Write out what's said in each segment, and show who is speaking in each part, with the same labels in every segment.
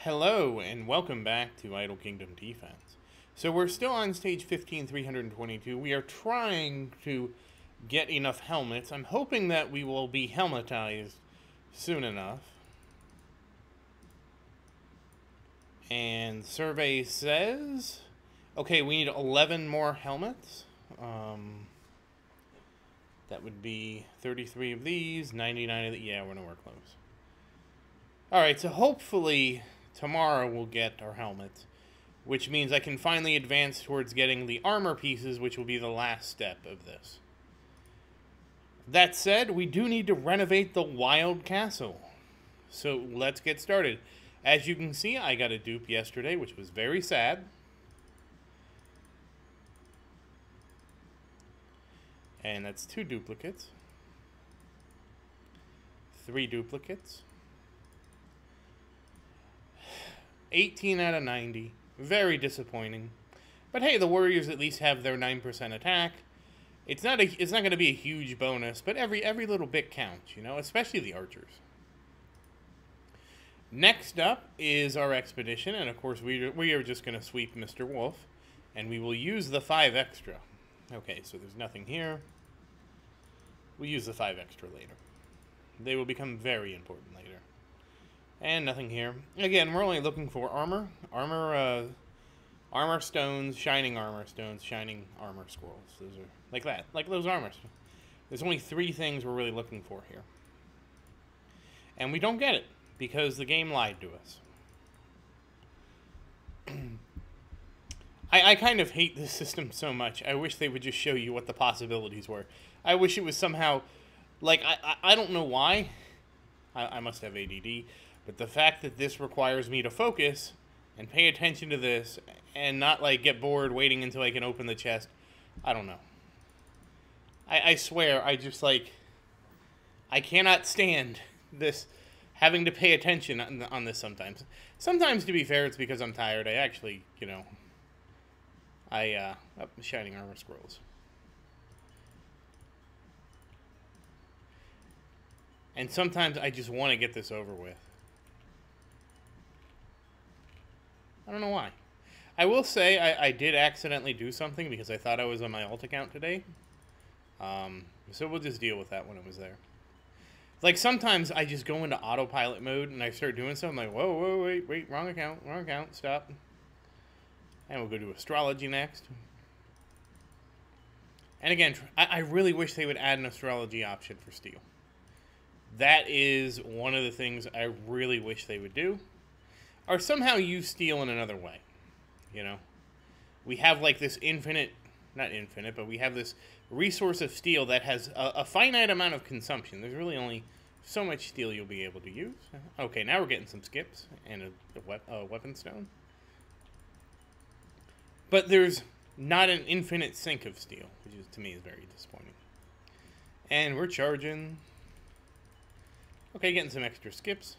Speaker 1: Hello, and welcome back to Idle Kingdom Defense. So we're still on stage 15,322. We are trying to get enough helmets. I'm hoping that we will be helmetized soon enough. And survey says... Okay, we need 11 more helmets. That would be 33 of these, 99 of the... Yeah, we're nowhere close. Alright, so hopefully tomorrow we'll get our helmets, which means I can finally advance towards getting the armor pieces, which will be the last step of this. That said, we do need to renovate the Wild Castle. So let's get started. As you can see, I got a dupe yesterday, which was very sad. And that's 2 duplicates. 3 duplicates. 18 out of 90. Very disappointing. But hey, the Warriors at least have their 9% attack. It's not going to be a huge bonus, but every little bit counts, you know, especially the archers. Next up is our expedition, and of course we are just going to sweep Mr. Wolf, and we will use the 5 extra. Okay, so there's nothing here. We'll use the 5 extra later. They will become very important later. And nothing here. Again, we're only looking for armor. Armor stones, shining armor stones, shining armor scrolls. Those are like that. Like those armors. There's only 3 things we're really looking for here. And we don't get it, because the game lied to us. I kind of hate this system so much. I wish they would just show you what the possibilities were. I wish it was somehow... Like, I don't know why. I must have ADD. But the fact that this requires me to focus and pay attention to this and not, like, get bored waiting until I can open the chest, I don't know. I swear, I just, like... I cannot stand this having to pay attention on this sometimes. Sometimes, to be fair, it's because I'm tired. I actually, you know... Shining armor scrolls. And sometimes I just want to get this over with. I don't know why. I will say I did accidentally do something because I thought I was on my alt account today. So we'll just deal with that when it was there. Like, sometimes I just go into autopilot mode and I start doing something like, whoa, wait, wrong account, stop. And we'll go to astrology next. And again, I really wish they would add an astrology option for steel. That is one of the things I really wish they would do. Or somehow use steel in another way. You know? We have like this not infinite, but we have this resource of steel that has a finite amount of consumption. There's really only so much steel you'll be able to use. Okay, now we're getting some skips and a weapon stone. But there's not an infinite sink of steel, which is, to me, is very disappointing. And we're charging. Okay, getting some extra skips.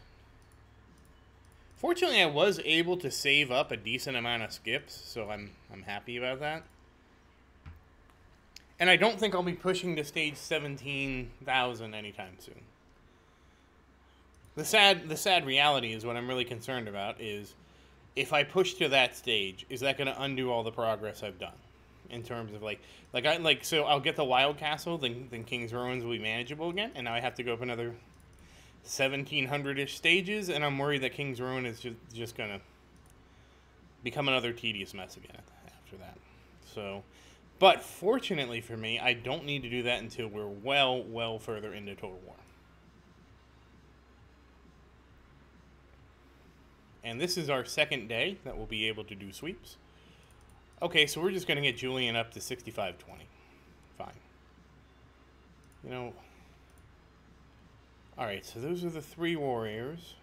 Speaker 1: Fortunately, I was able to save up a decent amount of skips, so I'm happy about that. And I don't think I'll be pushing to stage 17,000 anytime soon. The sad reality is what I'm really concerned about is, if I push to that stage, is that going to undo all the progress I've done? In terms of, so I'll get the Wild Castle, then King's Ruins will be manageable again, and now I have to go up another 1,700-ish stages, and I'm worried that King's Ruin is just going to become another tedious mess again after that. So, but fortunately for me, I don't need to do that until we're well further into Total War. And this is our second day that we'll be able to do sweeps. Okay, so we're just going to get Julian up to 6520. Fine. You know... Alright, so those are the 3 warriors.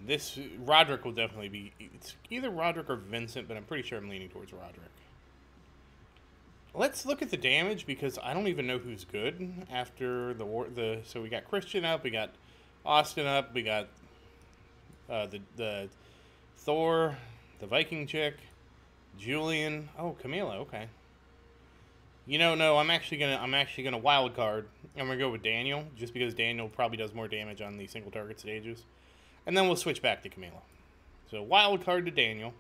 Speaker 1: This... Roderick will definitely be... It's either Roderick or Vincent, but I'm pretty sure I'm leaning towards Roderick. Let's look at the damage, because I don't even know who's good after the war... So we got Christian up, we got Austin up, we got... the Thor, the Viking chick, Julian. Oh, Camila. Okay. You know, no, I'm actually gonna wild card. I'm gonna go with Daniel, just because Daniel probably does more damage on the single target stages. And then we'll switch back to Camila. So wild card to Daniel.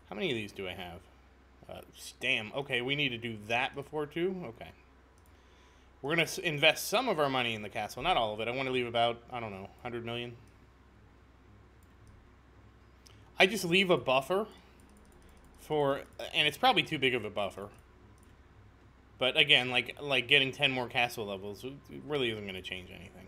Speaker 1: How many of these do I have? Damn. Okay, we need to do that before too. Okay. We're going to invest some of our money in the castle. Not all of it. I want to leave about, I don't know, 100 million. I just leave a buffer for, and it's probably too big of a buffer. But again, like getting 10 more castle levels really isn't going to change anything.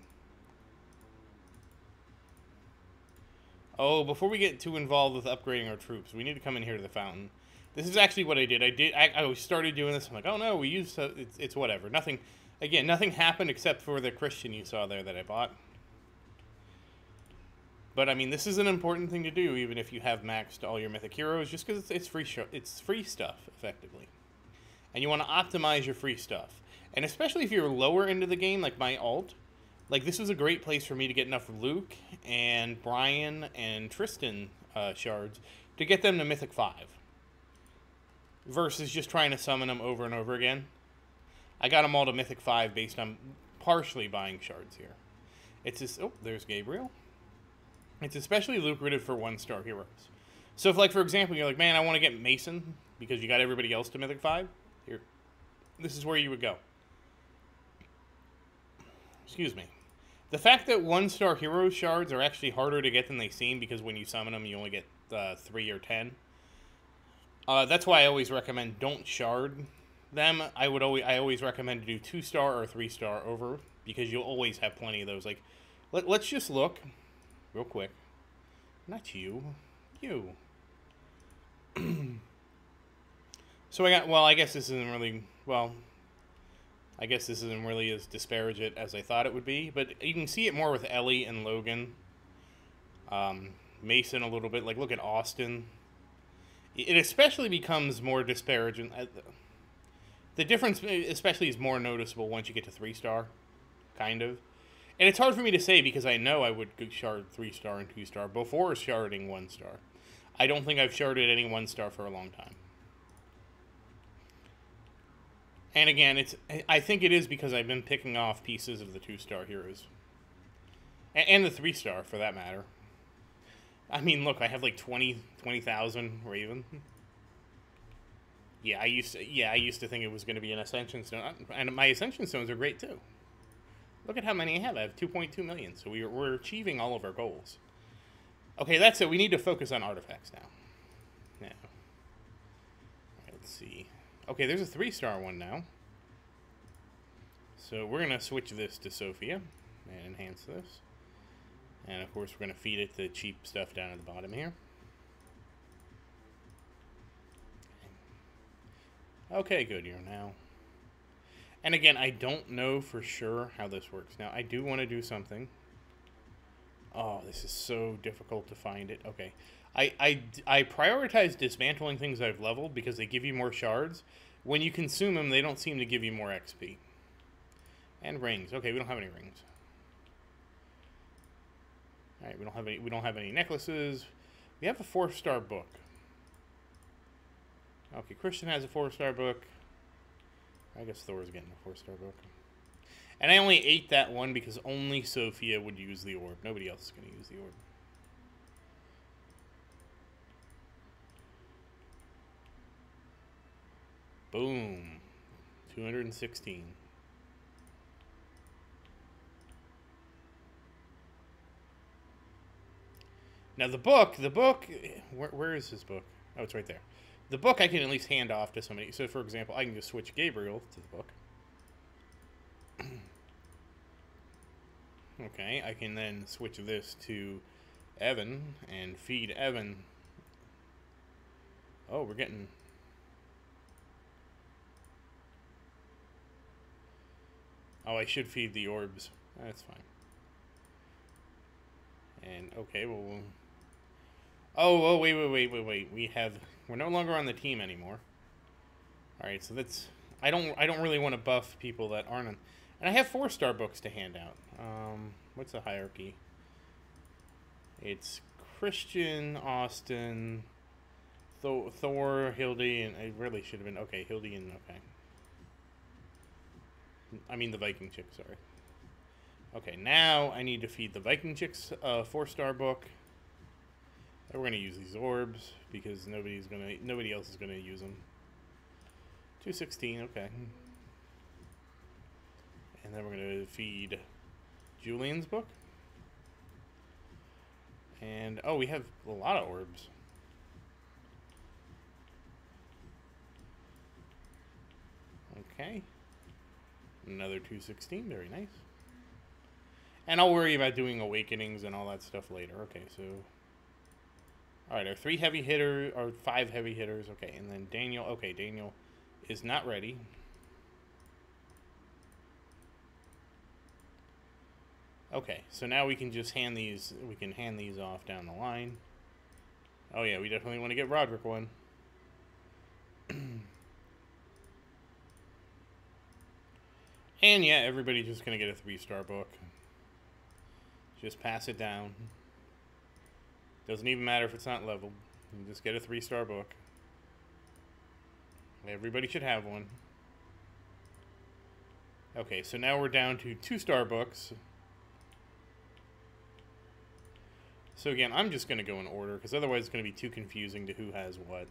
Speaker 1: Oh, before we get too involved with upgrading our troops, we need to come in here to the fountain. This is actually what I did. I started doing this. I'm like, oh no, we used to, it's whatever. Nothing, again, nothing happened except for the Christian you saw there that I bought. But I mean, this is an important thing to do, even if you have maxed all your mythic heroes, just because it's free stuff, effectively. And you want to optimize your free stuff. And especially if you're lower into the game, like my alt, like this was a great place for me to get enough Luke and Brian and Tristan shards to get them to Mythic 5. Versus just trying to summon them over and over again. I got them all to Mythic 5 based on partially buying shards here. It's just, oh, there's Gabriel. It's especially lucrative for 1-star heroes. So if, like, for example, you're like, man, I want to get Mason because you got everybody else to Mythic 5. Here, this is where you would go. Excuse me. The fact that 1-star hero shards are actually harder to get than they seem because when you summon them, you only get 3 or 10. That's why I always recommend don't shard them. I always recommend to do 2-star or 3-star over because you'll always have plenty of those. Like, let's just look real quick. Not you. You. So I got, well, I guess this isn't really, well, I guess this isn't really as disparaging as I thought it would be, but you can see it more with Ellie and Logan. Mason a little bit, like look at Austin. It especially becomes more disparaging. The difference especially is more noticeable once you get to 3-star, kind of. And it's hard for me to say because I know I would shard 3-star and 2-star before sharding 1-star. I don't think I've sharded any 1-star for a long time. And again, I think it is because I've been picking off pieces of the 2-star heroes. And the 3-star, for that matter. I mean, look, I have like 20,000 Raven. Yeah, I used to think it was going to be an Ascension Stone. And my Ascension Stones are great, too. Look at how many I have. I have 2.2 million, so we're achieving all of our goals. Okay, that's it. We need to focus on artifacts now. Yeah. All right, let's see. Okay, there's a 3-star one now. So we're going to switch this to Sophia and enhance this. And of course, we're going to feed it the cheap stuff down at the bottom here. Okay, good. You're now. And again, I don't know for sure how this works. Now, I do want to do something. Oh, this is so difficult to find it. Okay. I prioritize dismantling things I've leveled because they give you more shards. When you consume them, they don't seem to give you more XP. And rings. Okay, we don't have any rings. All right, we don't have any necklaces. We have a 4-star book. Okay, Christian has a 4-star book. I guess Thor's getting a 4-star book. And I only ate that one because only Sophia would use the orb. Nobody else is going to use the orb. Boom. 216. Now the book, where is his book? Oh, it's right there. The book I can at least hand off to somebody. So, for example, I can just switch Gabriel to the book. Okay, I can then switch this to Evan and feed Evan. Oh, we're getting... Oh, I should feed the orbs. That's fine. And, okay, well... Oh, wait. We're no longer on the team anymore. Alright, so that's... I don't really want to buff people that aren't on... And I have 4-star books to hand out. What's the hierarchy? It's Christian, Austin, Thor, Hildy, and I really should have been... Okay, Hildy and... Okay. I mean the Viking chick, sorry. Okay, now I need to feed the Viking Chicks a 4-star book. And we're gonna use these orbs because nobody else is gonna use them. 216, okay. And then we're gonna feed Julian's book. And oh, we have a lot of orbs. Okay. Another 216, very nice. And I'll worry about doing awakenings and all that stuff later. Okay, so alright, our 5 heavy hitters, okay, and then Daniel, okay, Daniel is not ready. Okay, so now we can just hand these off down the line. Oh yeah, we definitely want to get Roderick one. And yeah, everybody's just gonna get a 3-star book. Just pass it down. Doesn't even matter if it's not leveled. You just get a 3-star book. Everybody should have one. Okay, so now we're down to 2-star books. So again, I'm just going to go in order, because otherwise it's going to be too confusing to who has what.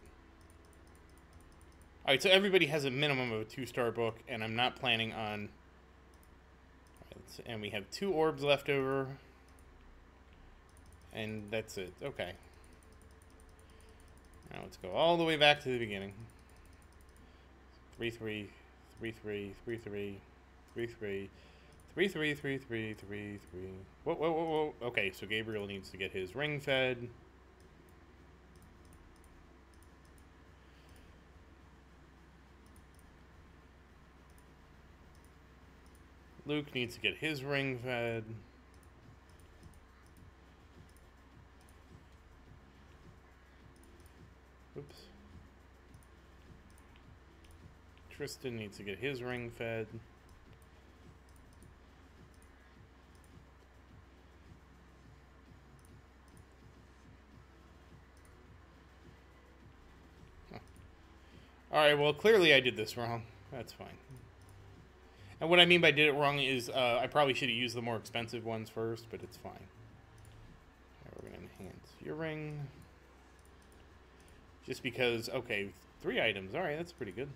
Speaker 1: Alright, so everybody has a minimum of a 2-star book, and I'm not planning on... And we have 2 orbs left over. And that's it. Okay. Now let's go all the way back to the beginning. 3-3, 3-3, 3-3, 3-3, 3-3, 3-3, 3-3. Whoa, whoa, whoa, whoa. Okay, so Gabriel needs to get his ring fed. Luke needs to get his ring fed. Oops. Tristan needs to get his ring fed. Huh. Alright, well, clearly I did this wrong. That's fine. And what I mean by did it wrong is I probably should have used the more expensive ones first, but it's fine. Right, we're going to enhance your ring. Just because, okay, 3 items. Alright, that's pretty good.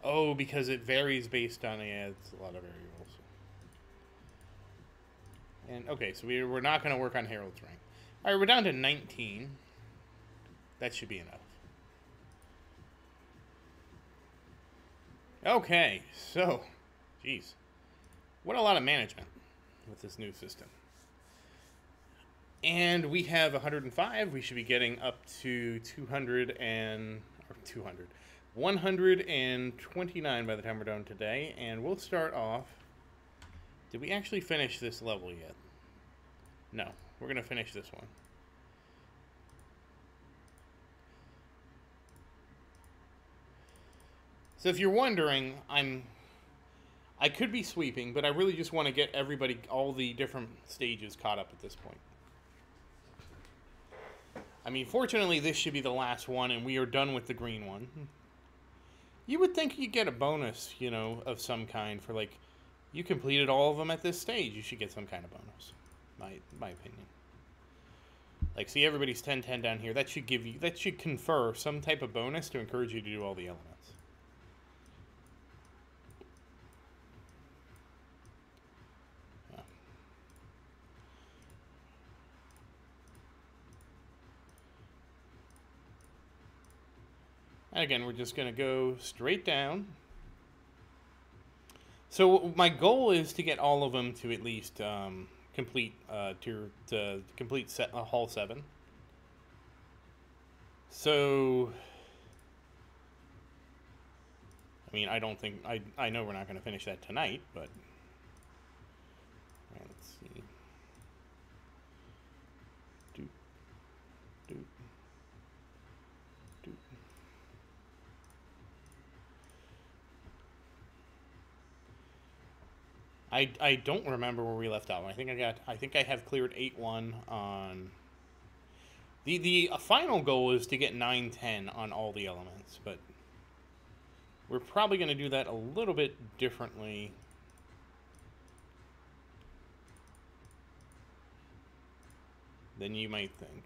Speaker 1: Oh, because it varies based on, yeah, it's a lot of variables. And, okay, so we're not going to work on Harold's ring. Alright, we're down to 19. That should be enough. Okay, so, geez. What a lot of management with this new system. And we have 105. We should be getting up to 129 by the time we're done today. And we'll start off. Did we actually finish this level yet? No. We're going to finish this one. So if you're wondering, I could be sweeping, but I really just want to get everybody, all the different stages caught up at this point. I mean, fortunately, this should be the last one, and we are done with the green one. You would think you'd get a bonus, you know, of some kind for, like, you completed all of them at this stage. You should get some kind of bonus, my opinion. Like, see, everybody's 10-10 down here. That should confer some type of bonus to encourage you to do all the elements. And again, we're just going to go straight down. So my goal is to get all of them to at least complete Hall 7. So, I mean, I don't think I know we're not going to finish that tonight, but let's see. I don't remember where we left off. I think I have cleared 8-1 on the final goal is to get 9-10 on all the elements, but we're probably going to do that a little bit differently. than you might think.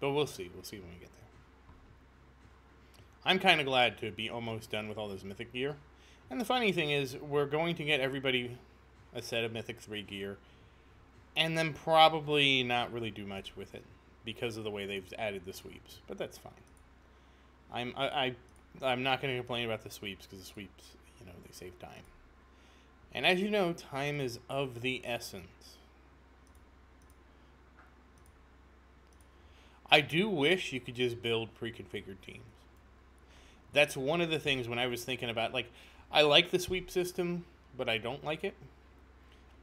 Speaker 1: But we'll see. We'll see when we get there. I'm kind of glad to be almost done with all this Mythic gear. And the funny thing is, we're going to get everybody a set of Mythic 3 gear, and then probably not really do much with it because of the way they've added the sweeps. But that's fine. I'm not going to complain about the sweeps because the sweeps, you know, they save time. And as you know, time is of the essence. I do wish you could just build pre-configured teams. That's one of the things when I was thinking about, like, I like the sweep system, but I don't like it.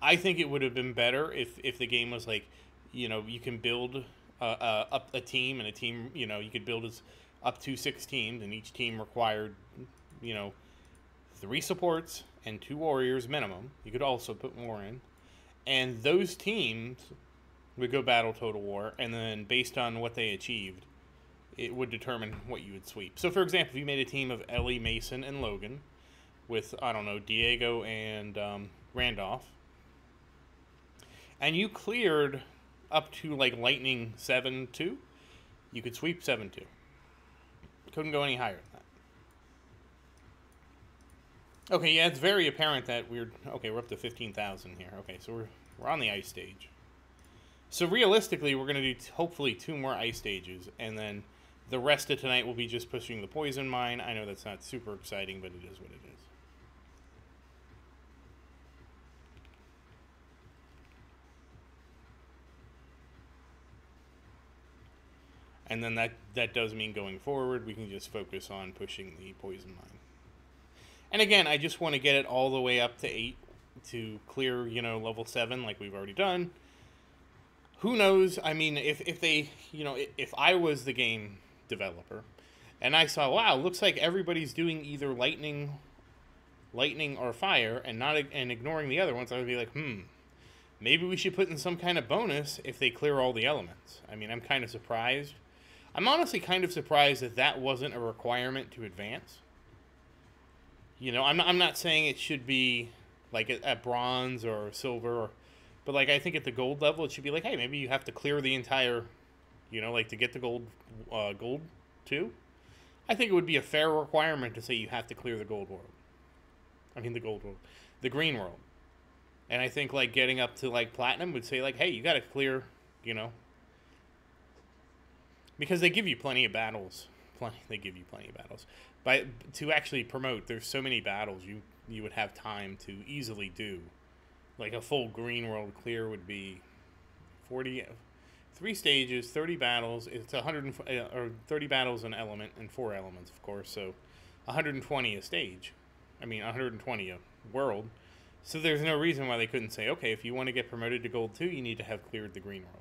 Speaker 1: I think it would have been better if the game was like, you know, you can build up a team, and a team, you know, you could build as up to 6 teams, and each team required, you know, 3 supports and 2 warriors minimum. You could also put more in. And those teams would go battle Total War, and then based on what they achieved, it would determine what you would sweep. So, for example, if you made a team of Ellie, Mason, and Logan with, I don't know, Diego and Randolph, and you cleared up to, like, Lightning 7-2, you could sweep 7-2. Couldn't go any higher than that. Okay, yeah, it's very apparent that we're up to 15,000 here. Okay, so we're on the ice stage. So realistically, we're going to do hopefully 2 more ice stages, and then the rest of tonight will be just pushing the poison mine. I know that's not super exciting, but it is what it is. And then that does mean going forward, we can just focus on pushing the poison mine. And again, I just want to get it all the way up to 8 to clear, you know, level 7 like we've already done. Who knows? I mean, if they, you know, if I was the game developer and I saw, wow, looks like everybody's doing either lightning or fire and ignoring the other ones, I would be like, maybe we should put in some kind of bonus if they clear all the elements. I mean, I'm kind of surprised. I'm honestly kind of surprised that wasn't a requirement to advance. You know, I'm not saying it should be like at bronze or silver, but like I think at the gold level it should be like, hey, maybe you have to clear the entire, you know, like to get the gold too. I think it would be a fair requirement to say you have to clear the gold world. I mean the gold world, the green world. And I think like getting up to like platinum would say like, hey, you got to clear, you know. Because they give you plenty of battles. They give you plenty of battles. But to actually promote, there's so many battles you would have time to easily do. Like a full green world clear would be 3 stages, 30 battles. It's 30 battles an element and 4 elements, of course. So 120 a stage. I mean 120 a world. So there's no reason why they couldn't say, okay, if you want to get promoted to gold 2, you need to have cleared the green world.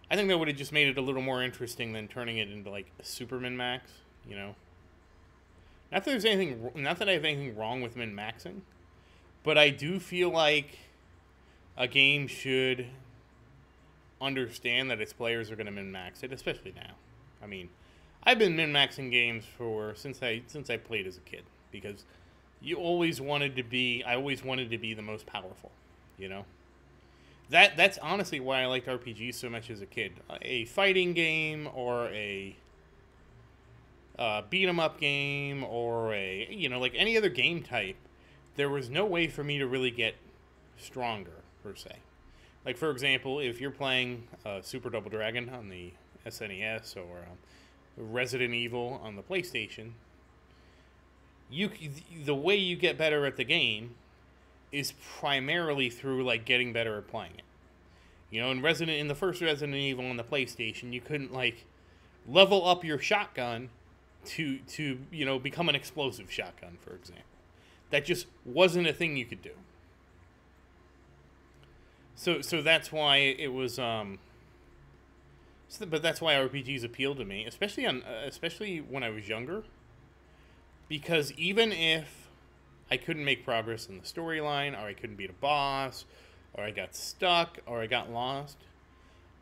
Speaker 1: I think that would have just made it a little more interesting than turning it into like a super min-max, you know. Not that I have anything wrong with min-maxing, but I do feel like a game should understand that its players are going to min-max it, especially now. I mean, I've been min-maxing games since I played as a kid, because I always wanted to be the most powerful, you know. That's honestly why I liked RPGs so much as a kid. A fighting game or a beat 'em up game or a, you know, like any other game type, there was no way for me to really get stronger per se. Like for example, if you're playing Super Double Dragon on the SNES or Resident Evil on the PlayStation, the way you get better at the game is primarily through like getting better at playing it. You know, in the first Resident Evil on the PlayStation, you couldn't like level up your shotgun to you know, become an explosive shotgun, for example. That just wasn't a thing you could do. So that's why it was but that's why RPGs appealed to me, especially when I was younger, because even if I couldn't make progress in the storyline, or I couldn't beat a boss, or I got stuck, or I got lost,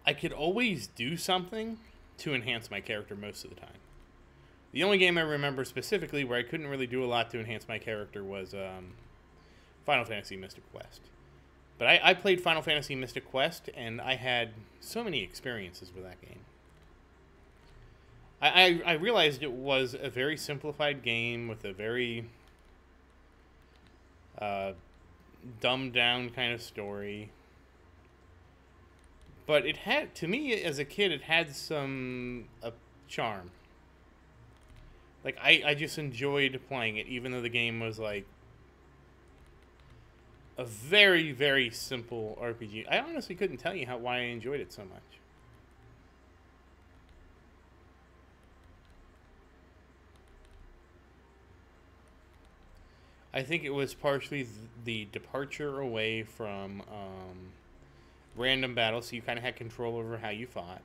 Speaker 1: I could always do something to enhance my character most of the time. The only game I remember specifically where I couldn't really do a lot to enhance my character was Final Fantasy Mystic Quest. But I played Final Fantasy Mystic Quest, and I had so many experiences with that game. I realized it was a very simplified game with a very dumbed down kind of story. But it had, to me as a kid, it had some charm. Like, I just enjoyed playing it, even though the game was like a very, very simple RPG. I honestly couldn't tell you why I enjoyed it so much. I think it was partially the departure away from random battles, so you kind of had control over how you fought.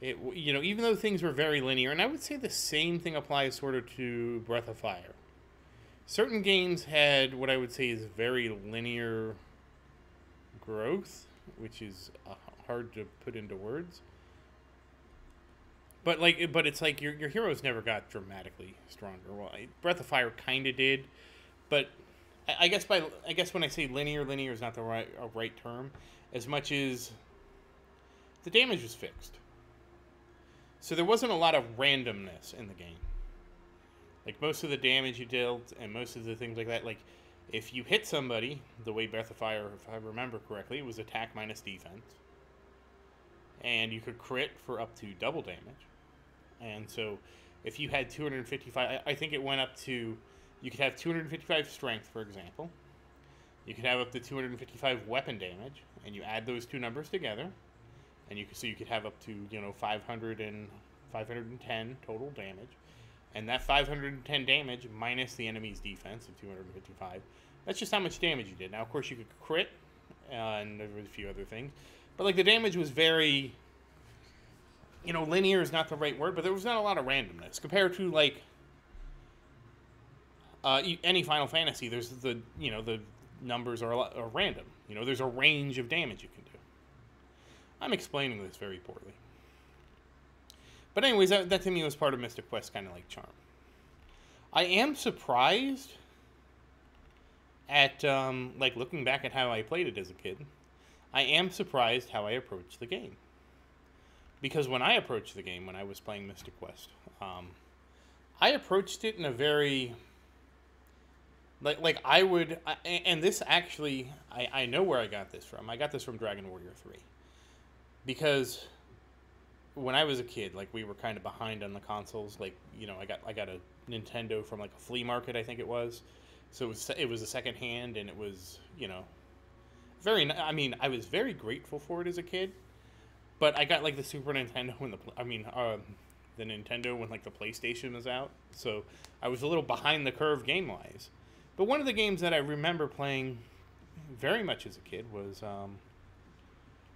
Speaker 1: It, you know, even though things were very linear, and I would say the same thing applies sort of to Breath of Fire. Certain games had what I would say is very linear growth, which is hard to put into words. But it's like your heroes never got dramatically stronger. Well, Breath of Fire kind of did, but I guess when I say linear is not the right term, as much as the damage was fixed. So there wasn't a lot of randomness in the game. Like, most of the damage you dealt and most of the things like that, like, if you hit somebody, the way Breath of Fire, if I remember correctly, it was attack minus defense. And you could crit for up to double damage. And so, if you had 255, I think it went up to, you could have 255 strength, for example. You could have up to 255 weapon damage, and you add those two numbers together, and you could have up to, you know, 510 total damage. And that 510 damage minus the enemy's defense of 255, that's just how much damage you did. Now, of course, you could crit, and there were a few other things. But, like, the damage was very, you know, linear is not the right word, but there was not a lot of randomness. Compared to, like, any Final Fantasy, there's the numbers are random. You know, there's a range of damage you can do. I'm explaining this very poorly. But anyways, that to me was part of Mystic Quest kind of like charm. I am surprised at, like, looking back at how I played it as a kid, I am surprised how I approached the game. Because when I approached the game, when I was playing Mystic Quest, I approached it in a very, and this actually, I know where I got this from. I got this from Dragon Warrior 3. Because when I was a kid, like, we were kind of behind on the consoles. Like, you know, I got a Nintendo from, like, a flea market, I think it was. So it was a second hand, and it was, you know, I was very grateful for it as a kid. But I got, like, the Super Nintendo when the Nintendo when, like, the PlayStation was out. So I was a little behind the curve game-wise. But one of the games that I remember playing very much as a kid was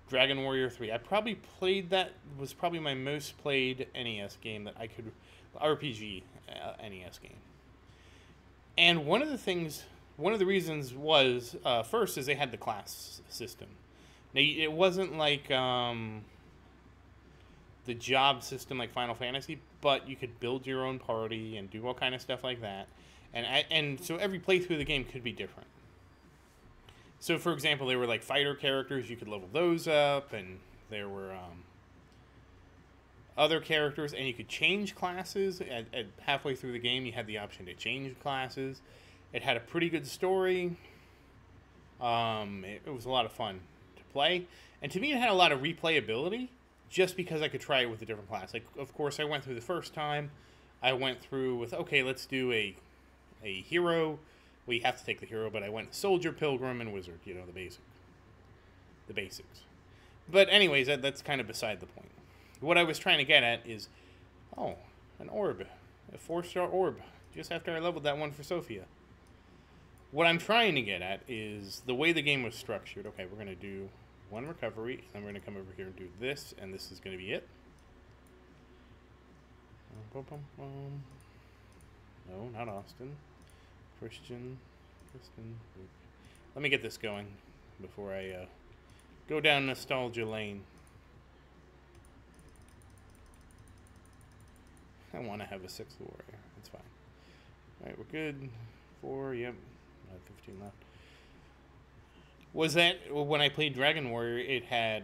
Speaker 1: Dragon Warrior 3. I probably played that, was probably my most played NES game that I could, RPG NES game. And one of the reasons was, first, is they had the class system. Now, it wasn't like the job system like Final Fantasy, but you could build your own party and do all kind of stuff like that. And so every playthrough of the game could be different. So, for example, there were, like, fighter characters. You could level those up, and there were other characters, and you could change classes. At halfway through the game, you had the option to change classes. It had a pretty good story. It was a lot of fun to play. And to me, it had a lot of replayability, just because I could try it with a different class. Like, of course, I went through the first time. I went through with, okay, let's do a hero. Well, you have to take the hero, but I went soldier, pilgrim, and wizard. You know, the basics. But anyways, that's kind of beside the point. What I was trying to get at is, oh, an orb. A 4-star orb. Just after I leveled that one for Sophia. What I'm trying to get at is the way the game was structured. Okay, we're going to do one recovery, and then we're going to come over here and do this, and this is going to be it. No, not Austin. Kristen. Let me get this going before I go down nostalgia lane. I want to have a 6th warrior. That's fine. Alright, we're good. 4, yep. 15 left. Was that when I played Dragon Warrior? It had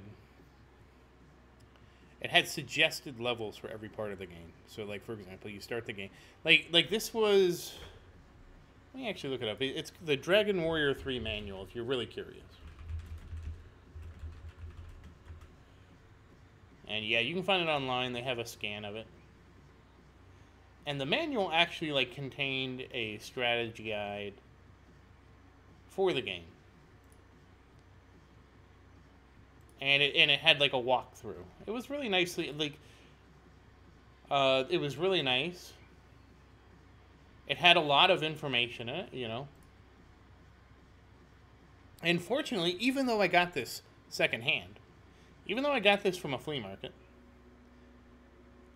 Speaker 1: suggested levels for every part of the game. So, like, for example, you start the game like this was. Let me actually look it up. It's the Dragon Warrior 3 manual. If you're really curious. And yeah, you can find it online. They have a scan of it. And the manual actually like contained a strategy guide for the game. And it had like a walkthrough. It was really nicely like it was really nice. It had a lot of information in it, you know. And fortunately, even though I got this secondhand, even though I got this from a flea market,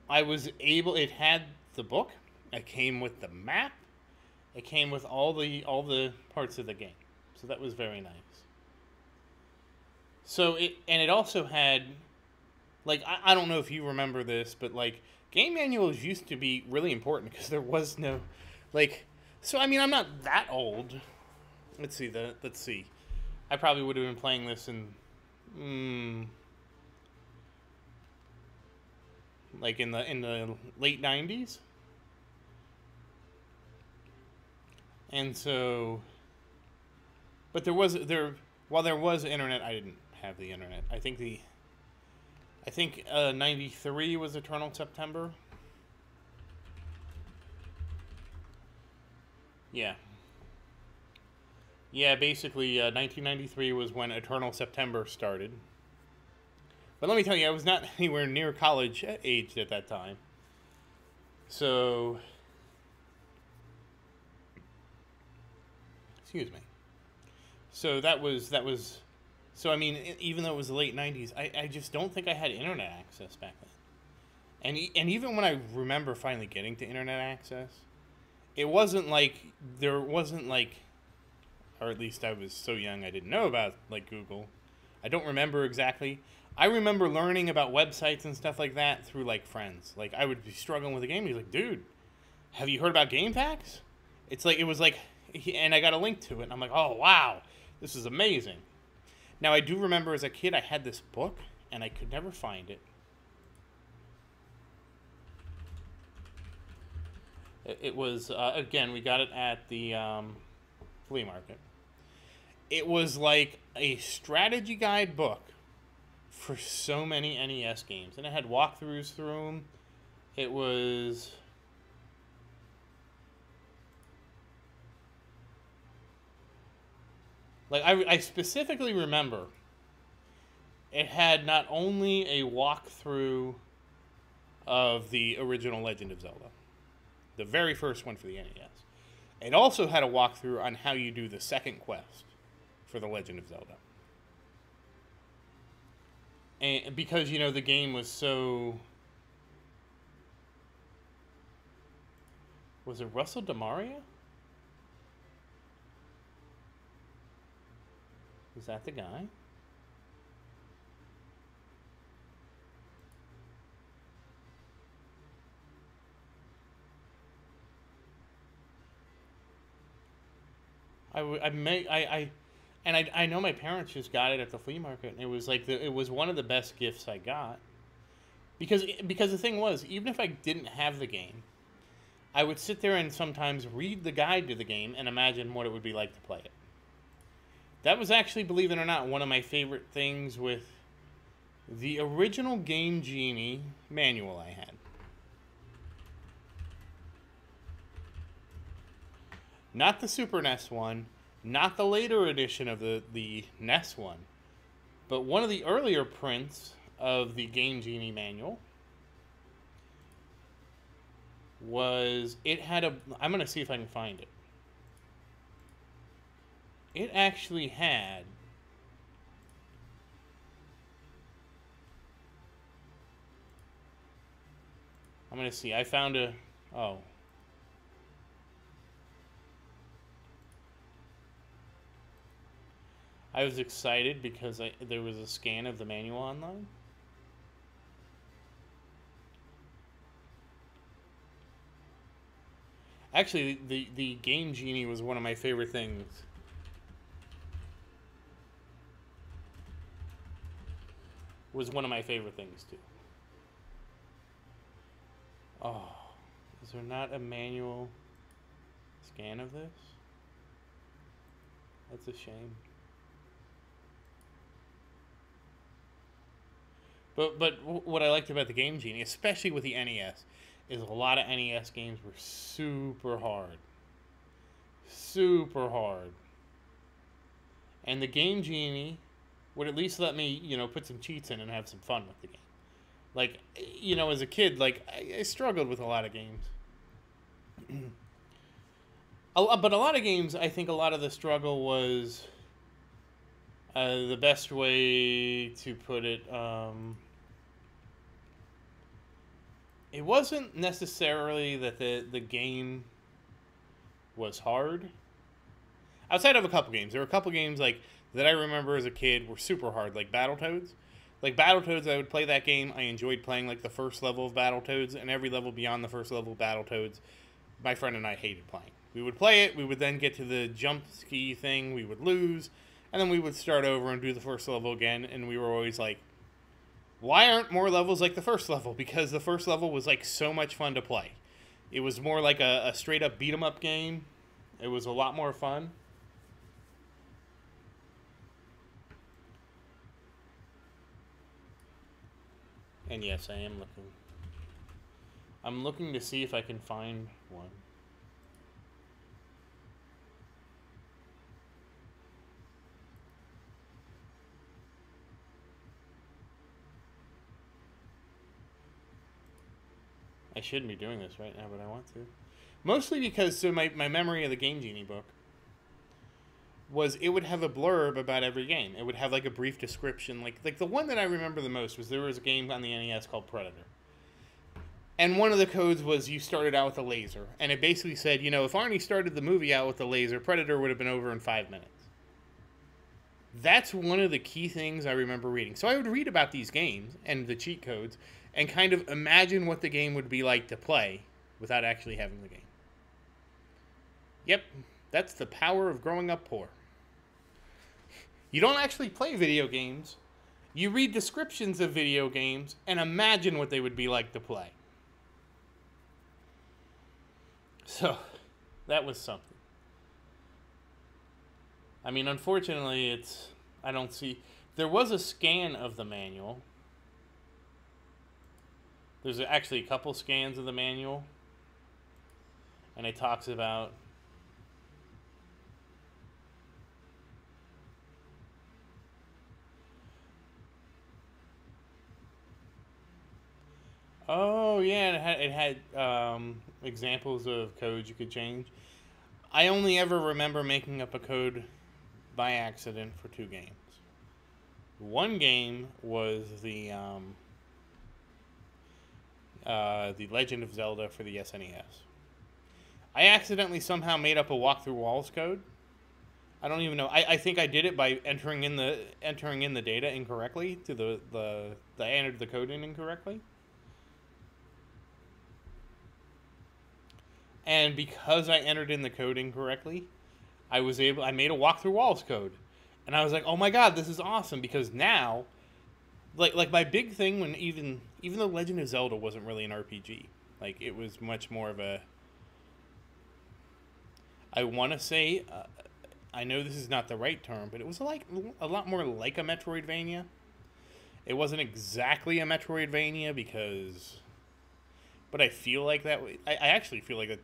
Speaker 1: I was able. It had the book. It came with the map. It came with all the parts of the game. So that was very nice. So it also had, like, I don't know if you remember this, but like game manuals used to be really important because there was no, like, so I mean I'm not that old. Let's see. I probably would have been playing this in like in the late 90s. And so, but while there was internet, I didn't have the internet. I think 93 was Eternal September. Yeah. Yeah, basically 1993 was when Eternal September started. But let me tell you, I was not anywhere near college aged at that time. So, excuse me. So that was, so I mean, even though it was the late 90s, I just don't think I had internet access back then. And even when I remember finally getting to internet access, it wasn't like, there wasn't like, or at least I was so young I didn't know about like Google. I don't remember exactly. I remember learning about websites and stuff like that through like friends. Like I would be struggling with a game. He's like, dude, have you heard about GameFAQs? It's like, it was like, and I got a link to it. And I'm like, oh, wow, this is amazing. Now, I do remember as a kid, I had this book, and I could never find it. It was, again, we got it at the flea market. It was like a strategy guide book for so many NES games. And it had walkthroughs through them. It was... like, I specifically remember it had not only a walkthrough of the original Legend of Zelda, the very first one for the NES. It also had a walkthrough on how you do the second quest for the Legend of Zelda. And because, you know, the game was so... was it Russell DeMaria? Is that the guy? I know my parents just got it at the flea market, and it was like it was one of the best gifts I got. Because the thing was, even if I didn't have the game, I would sit there and sometimes read the guide to the game and imagine what it would be like to play it. That was actually, believe it or not, one of my favorite things with the original Game Genie manual I had. Not the Super NES one, not the later edition of the NES one, but one of the earlier prints of the Game Genie manual was, it had a, I'm going to see if I can find it. It actually had I'm going to see. I found a... oh. I was excited because there was a scan of the manual online. Actually, the Game Genie was one of my favorite things. Was one of my favorite things too. Oh, is there not a manual scan of this? That's a shame. But what I liked about the Game Genie, especially with the NES, is a lot of NES games were super hard. Super hard. And the Game Genie would at least let me, put some cheats in and have some fun with the game. Like, as a kid, like, I struggled with a lot of games. But a lot of games, I think a lot of the struggle was the best way to put it. It wasn't necessarily that the game was hard. Outside of a couple games, there were a couple games like that I remember as a kid were super hard, like Battletoads. Like Battletoads, I would play that game. I enjoyed playing like the first level of Battletoads, and every level beyond the first level of Battletoads, my friend and I hated playing. We would play it, we would then get to the jump ski thing, we would lose, and then we would start over and do the first level again, and we were always like, why aren't more levels like the first level? Because the first level was like so much fun to play. It was more like a straight up beat 'em up game. It was a lot more fun. And yes, I am looking. I'm looking to see if I can find one. I shouldn't be doing this right now, but I want to. Mostly because my memory of the Game Genie book was it would have a blurb about every game. It would have like a brief description. Like the one that I remember the most was there was a game on the NES called Predator. And one of the codes was you started out with a laser. And it basically said, if Arnie started the movie out with a laser, Predator would have been over in 5 minutes. That's one of the key things I remember reading. So I would read about these games and the cheat codes and kind of imagine what the game would be like to play without actually having the game. Yep, that's the power of growing up poor. You don't actually play video games. You read descriptions of video games and imagine what they would be like to play. So, that was something. I mean, unfortunately, I don't see... There was a scan of the manual. There's actually a couple scans of the manual. And it talks about... Oh, yeah, it had examples of codes you could change. I only ever remember making up a code by accident for 2 games. One game was the Legend of Zelda for the SNES. I accidentally somehow made up a walk-through walls code. I don't even know. I think I did it by entering in the data incorrectly to I entered the code in incorrectly. And because I entered in the code incorrectly, I made a walk-through walls code. And I was like, oh my god, this is awesome, because now, like my big thing when even though Legend of Zelda wasn't really an RPG, like it was much more of a, I want to say, I know this is not the right term, but it was like a lot more like a Metroidvania. It wasn't exactly a Metroidvania but I feel like that. I actually feel like that,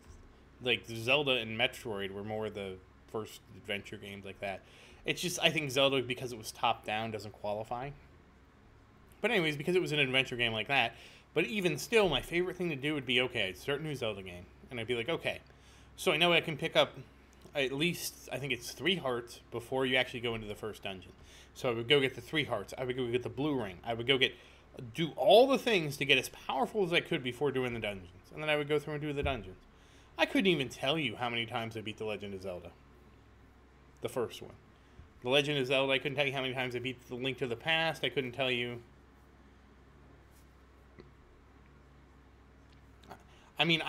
Speaker 1: like Zelda and Metroid were more the first adventure games like that. It's just I think Zelda, because it was top down, doesn't qualify. But anyways, because it was an adventure game like that. But even still, my favorite thing to do would be, okay, I'd start a new Zelda game, and I'd be like, okay, so I know I can pick up at least, I think it's 3 hearts before you actually go into the first dungeon. So I would go get the 3 hearts. I would go get the blue ring. I would go do all the things to get as powerful as I could before doing the dungeons. And then I would go through and do the dungeons. I couldn't even tell you how many times I beat The Legend of Zelda. The first one. The Legend of Zelda, I couldn't tell you how many times I beat The Link to the Past. I couldn't tell you... I mean,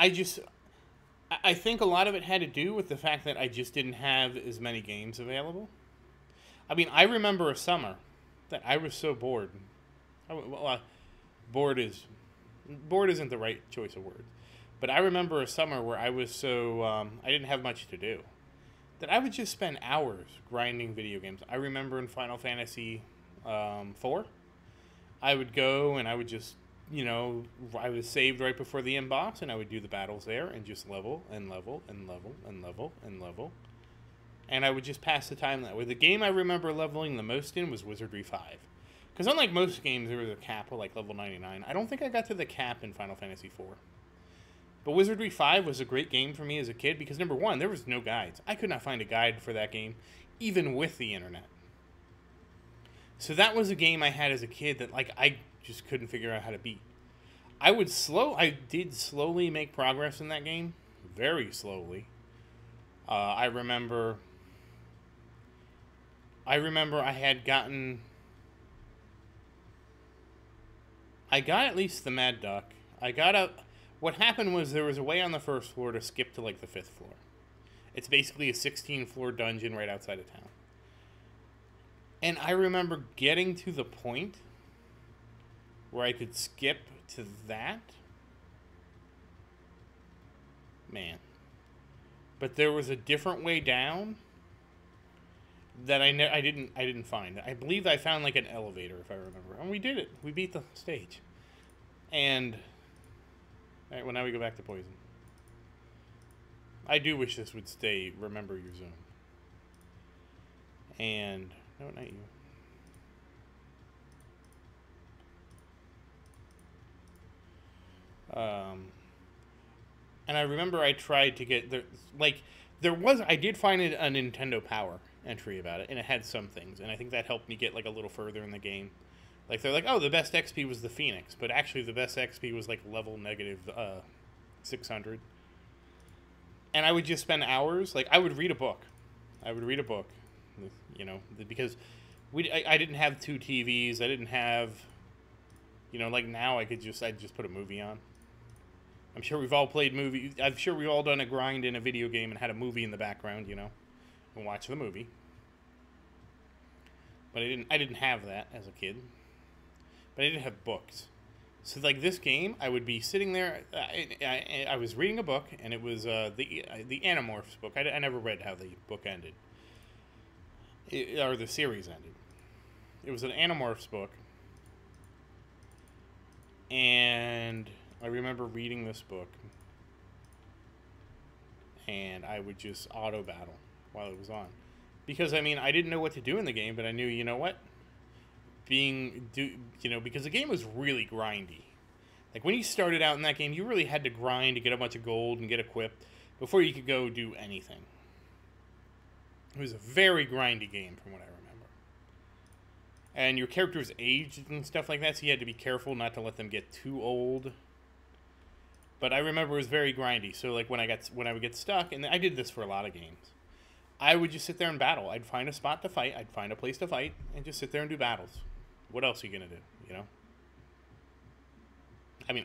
Speaker 1: I think a lot of it had to do with the fact that I just didn't have as many games available. I mean, I remember a summer that I was so bored. Well, bored is bored isn't the right choice of words, but I remember a summer where I was so I didn't have much to do that I would just spend hours grinding video games. I remember in Final Fantasy 4, I would go and I would just, I was saved right before the end boss, and I would do the battles there and just level and level and level and level and level. And I would just pass the time that way. The game I remember leveling the most in was Wizardry 5. Because unlike most games, there was a cap of like level 99. I don't think I got to the cap in Final Fantasy 4. But Wizardry 5 was a great game for me as a kid because, number one, there was no guides. I could not find a guide for that game, even with the internet. So that was a game I had as a kid that, like, I just couldn't figure out how to beat. I did slowly make progress in that game. Very slowly. I remember I had gotten... I got at least the Mad Duck. What happened was there was a way on the first floor to skip to, like, the 5th floor. It's basically a 16-floor dungeon right outside of town. And I remember getting to the point where I could skip to that. Man. But there was a different way down that I didn't find. I believe I found like an elevator, if I remember. And we did it. We beat the stage. And all right, well, now we go back to poison. I do wish this would stay remember your zone. And no, not you. And I remember I tried to get I did find a Nintendo Power entry about it, and it had some things, and I think that helped me get like a little further in the game. Like they're like, oh, the best XP was the Phoenix, but actually the best XP was like level negative 600. And I would just spend hours. Like I would read a book. Because I didn't have 2 TVs. I didn't have, like now I'd just put a movie on. I'm sure we've all played movies. I'm sure we've all done a grind in a video game and had a movie in the background, and watch the movie. But I didn't have that as a kid. But I didn't have books. So like this game, I would be sitting there. I was reading a book, and it was the Animorphs book. I never read how the book ended, or the series ended. It was an Animorphs book, and I remember reading this book, and I would just auto battle while it was on, because I didn't know what to do in the game, but I knew, because the game was really grindy. Like when you started out in that game, you really had to grind to get a bunch of gold and get equipped before you could go do anything. It was a very grindy game from what I remember. And your characters aged and stuff like that, so you had to be careful not to let them get too old. But I remember it was very grindy. So like when I would get stuck, and I did this for a lot of games, I would just sit there and battle. I'd find a spot to fight, I'd find a place to fight, and just sit there and do battles. What else are you gonna do,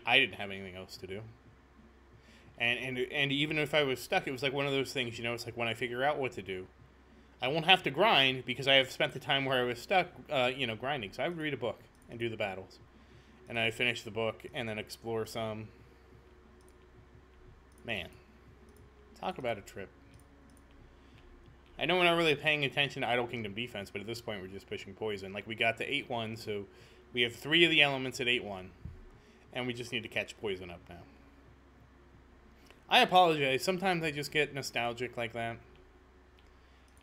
Speaker 1: I didn't have anything else to do. And even if I was stuck, it was like one of those things, it's like when I figure out what to do, I won't have to grind because I have spent the time where I was stuck, grinding. So I would read a book and do the battles. And I'd finish the book and then explore some. Man, talk about a trip. I know we're not really paying attention to Idle Kingdom defense, but at this point we're just pushing poison. Like we got to 8-1, so we have 3 of the elements at 8-1. And we just need to catch poison up now. I apologize. Sometimes I just get nostalgic like that.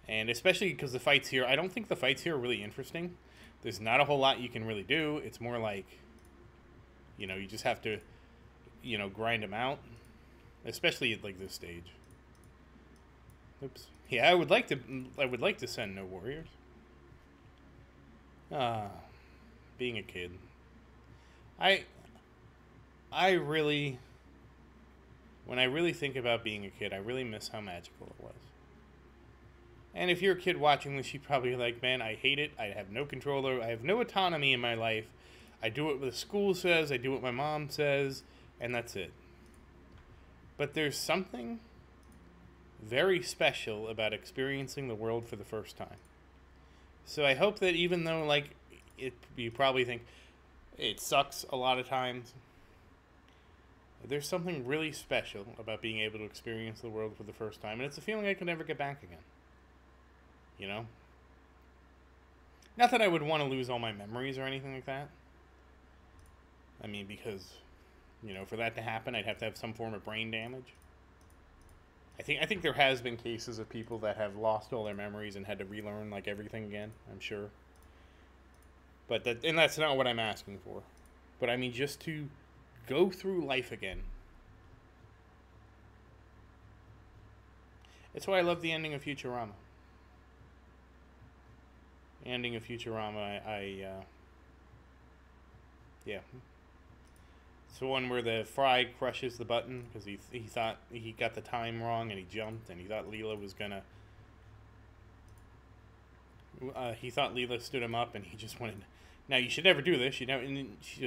Speaker 1: And especially because the fights here, I don't think the fights here are really interesting. There's not a whole lot you can really do. It's more like, you just have to, grind them out. Especially at like this stage. Oops. Yeah, I would like to send no warriors. Being a kid. When I really think about being a kid, I really miss how magical it was. And if you're a kid watching this, you're probably like, man, I hate it. I have no control over, I have no autonomy in my life. I do what the school says, I do what my mom says, and that's it. But there's something very special about experiencing the world for the first time. So I hope that even though, like, you probably think it sucks a lot of times, there's something really special about being able to experience the world for the first time, and it's a feeling I could never get back again. You know? Not that I would want to lose all my memories or anything like that. I mean, because, you know, for that to happen, I'd have to have some form of brain damage. I think there has been cases of people that have lost all their memories and had to relearn, like, everything again, I'm sure. But that's not what I'm asking for. But I mean, just to go through life again. It's why I love the ending of Futurama. The ending of Futurama, yeah. It's the one where the Fry crushes the button because he thought he got the time wrong and he jumped and he thought Leela was gonna. He thought Leela stood him up and he just wanted. Now you should never do this. You never.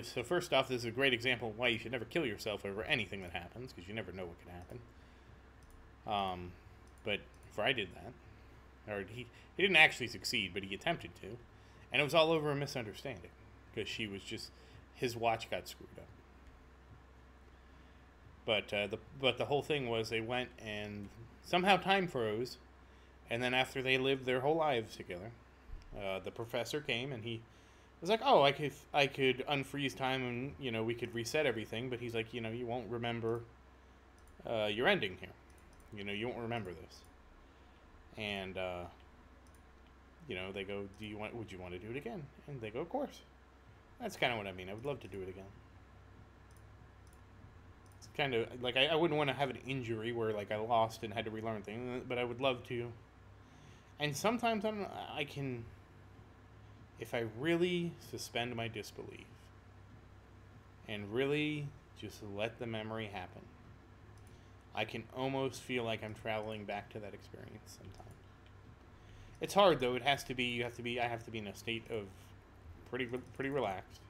Speaker 1: So first off, this is a great example of why you should never kill yourself over anything that happens because you never know what could happen. But Fry did that, or he didn't actually succeed, but he attempted to, and it was all over a misunderstanding because she was just his watch got screwed up. But the whole thing was they went and somehow time froze, and then after they lived their whole lives together, the professor came and he was like, "Oh, I could unfreeze time and you know we could reset everything," but he's like, "You know, you won't remember your ending here. You know, you won't remember this." And you know, they go, would you want to do it again?" And they go, "Of course." That's kind of what I mean. I would love to do it again. Kind of like I wouldn't want to have an injury where like I lost and had to relearn things, but I would love to. And sometimes I can, if I really suspend my disbelief and really just let the memory happen, I can almost feel like I'm traveling back to that experience sometimes. It's hard though. I have to be in a state of pretty relaxed.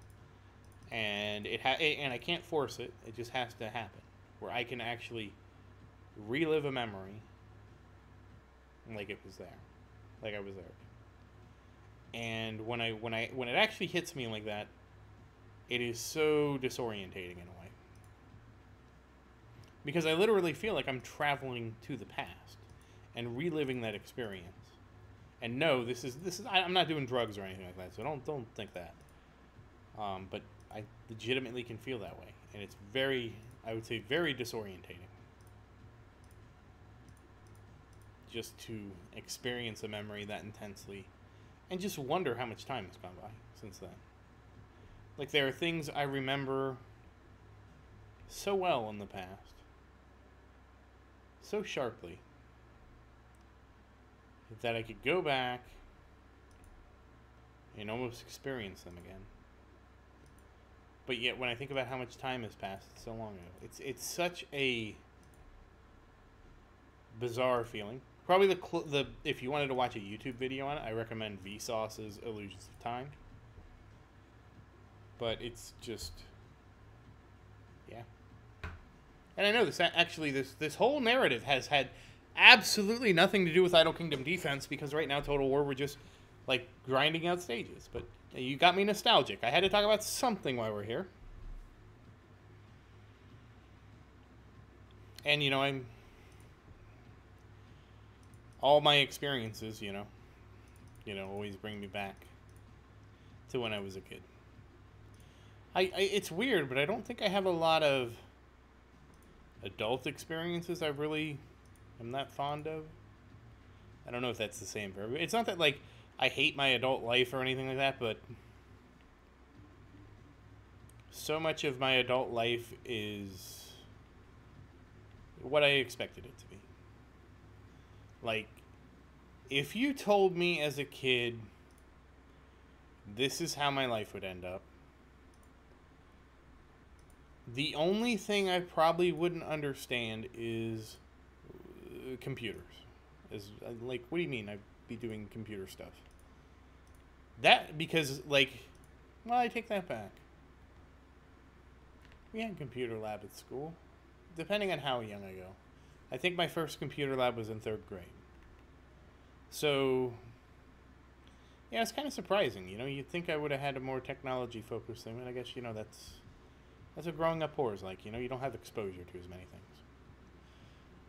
Speaker 1: And and I can't force it. It just has to happen, where I can actually relive a memory, like it was there, like I was there. And when it actually hits me like that, it is so disorientating in a way, because I literally feel like I'm traveling to the past and reliving that experience. And no, this is I'm not doing drugs or anything like that, so don't think that. But I legitimately can feel that way, and it's I would say very disorientating. Just to experience a memory that intensely, and just wonder how much time has gone by since then. Like, there are things I remember so well in the past, so sharply, that I could go back and almost experience them again. But yet, when I think about how much time has passed so long ago, it's such a bizarre feeling. Probably the if you wanted to watch a YouTube video on it, I recommend Vsauce's Illusions of Time. But it's just, yeah. And I know this whole narrative has had absolutely nothing to do with Idle Kingdom Defense, because right now Total War we're just like grinding out stages, but. You got me nostalgic. I had to talk about something while we're here. And, you know, all my experiences, you know, always bring me back to when I was a kid. It's weird, but I don't think I have a lot of adult experiences I really am that fond of. I don't know if that's the same for everybody. It's not that, like, I hate my adult life or anything like that, but so much of my adult life is what I expected it to be. Like, if you told me as a kid, this is how my life would end up, the only thing I probably wouldn't understand is computers. Like, what do you mean I'd be doing computer stuff? Because, like, well, I take that back. We had a computer lab at school. depending on how young I go. I think my first computer lab was in 3rd grade. So, yeah, it's kind of surprising. You know, you'd think I would have had a more technology-focused thing, but I guess, you know, that's what growing up poor is like. You know, you don't have exposure to as many things.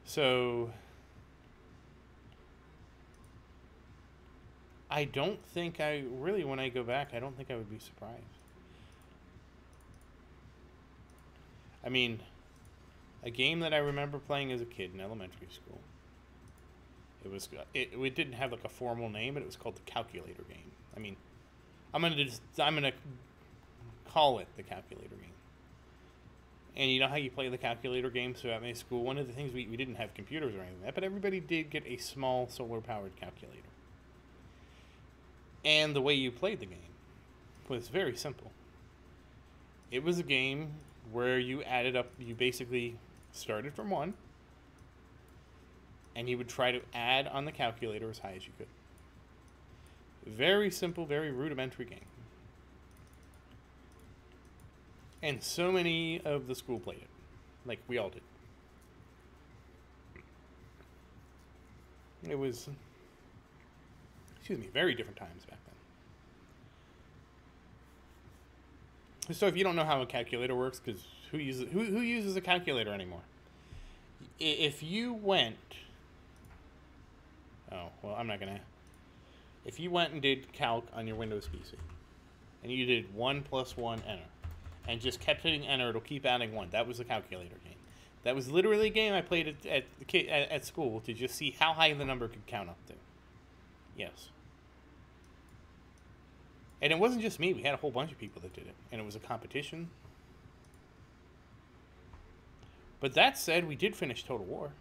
Speaker 1: So, I don't think when I go back, I don't think I would be surprised. I mean, a game that I remember playing as a kid in elementary school. It didn't have like a formal name, but it was called the calculator game. I mean, I'm gonna call it the calculator game. And you know how you play the calculator game throughout my school? One of the things we didn't have computers or anything like that, but everybody did get a small solar-powered calculator. And the way you played the game was very simple. It was a game where you added up, you basically started from 1, and you would try to add on the calculator as high as you could. Very simple, very rudimentary game. And so many of the school played it. Like, we all did. It was, very different times back then. So if you don't know how a calculator works, because who uses a calculator anymore? If you went... Oh, well, I'm not going to... If you went and did calc on your Windows PC, and you did 1 + 1, enter, and just kept hitting enter, it'll keep adding 1. That was a calculator game. That was literally a game I played at school to just see how high the number could count up to. Yes. And it wasn't just me. We had a whole bunch of people that did it. And it was a competition. But that said, we did finish Total War.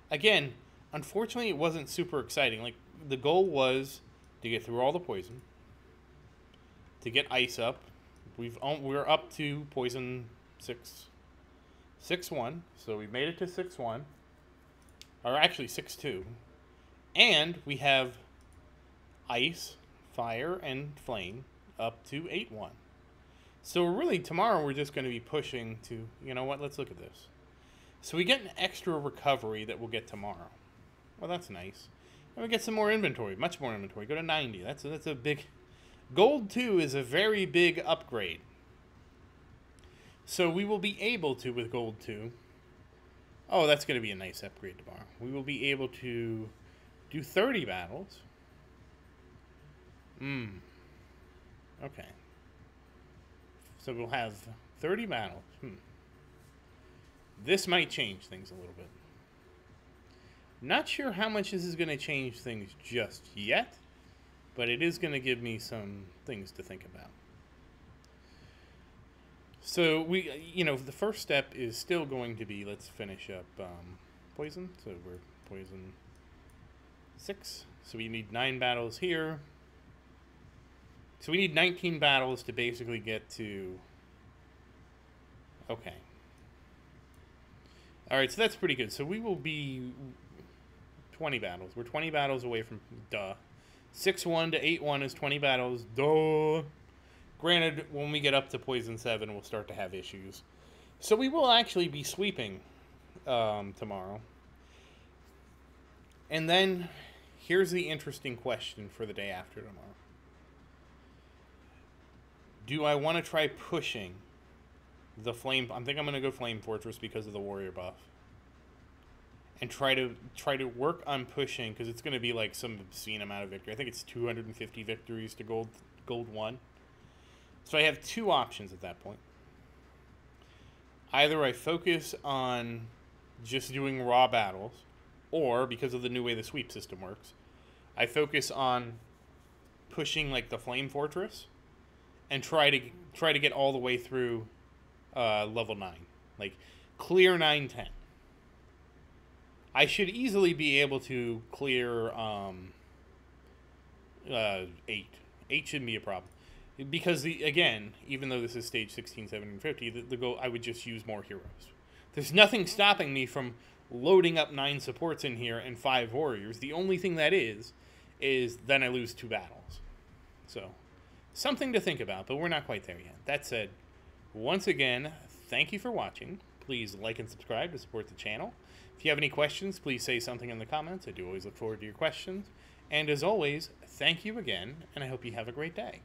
Speaker 1: Again, unfortunately, it wasn't super exciting. Like, the goal was to get through all the poison. To get ice up. We're up to poison 6-1. So we made it to 6-1. Or actually 6-2. And we have ice, fire, and flame up to 8-1. So really, tomorrow we're just going to be pushing to, you know what, let's look at this. So we get an extra recovery that we'll get tomorrow. Well, that's nice. And we get some more inventory, much more inventory. Go to 90. That's a big... Gold 2 is a very big upgrade. So we will be able to, with Gold 2... Oh, that's going to be a nice upgrade tomorrow. We will be able to do 30 battles. Okay. So we'll have 30 battles. This might change things a little bit. Not sure how much this is going to change things just yet, but it is going to give me some things to think about. So the first step is still going to be, let's finish up poison. So we're poison 6. So we need 9 battles here. So we need 19 battles to basically get to... Okay. Alright, so that's pretty good. So we will be 20 battles. We're 20 battles away from... Duh. 6-1 to 8-1 is 20 battles. Duh. Granted, when we get up to poison 7, we'll start to have issues. So we will actually be sweeping tomorrow. And then, here's the interesting question for the day after tomorrow. Do I want to try pushing the flame? I think I'm going to go Flame Fortress because of the warrior buff, and try to work on pushing, because it's going to be like some obscene amount of victory. I think it's 250 victories to gold 1. So I have 2 options at that point. Either I focus on just doing raw battles, or because of the new way the sweep system works, I focus on pushing like the Flame Fortress and try to get all the way through level 9. Like, clear 9-10. I should easily be able to clear 8. 8 shouldn't be a problem. Because, again, even though this is stage 16, 17, and 50, the goal, I would just use more heroes. There's nothing stopping me from loading up 9 supports in here and 5 warriors. The only thing that is then I lose 2 battles. So, something to think about, but we're not quite there yet. That said, once again, thank you for watching. please like and subscribe to support the channel. If you have any questions, please say something in the comments. I do always look forward to your questions. And as always, thank you again, and I hope you have a great day.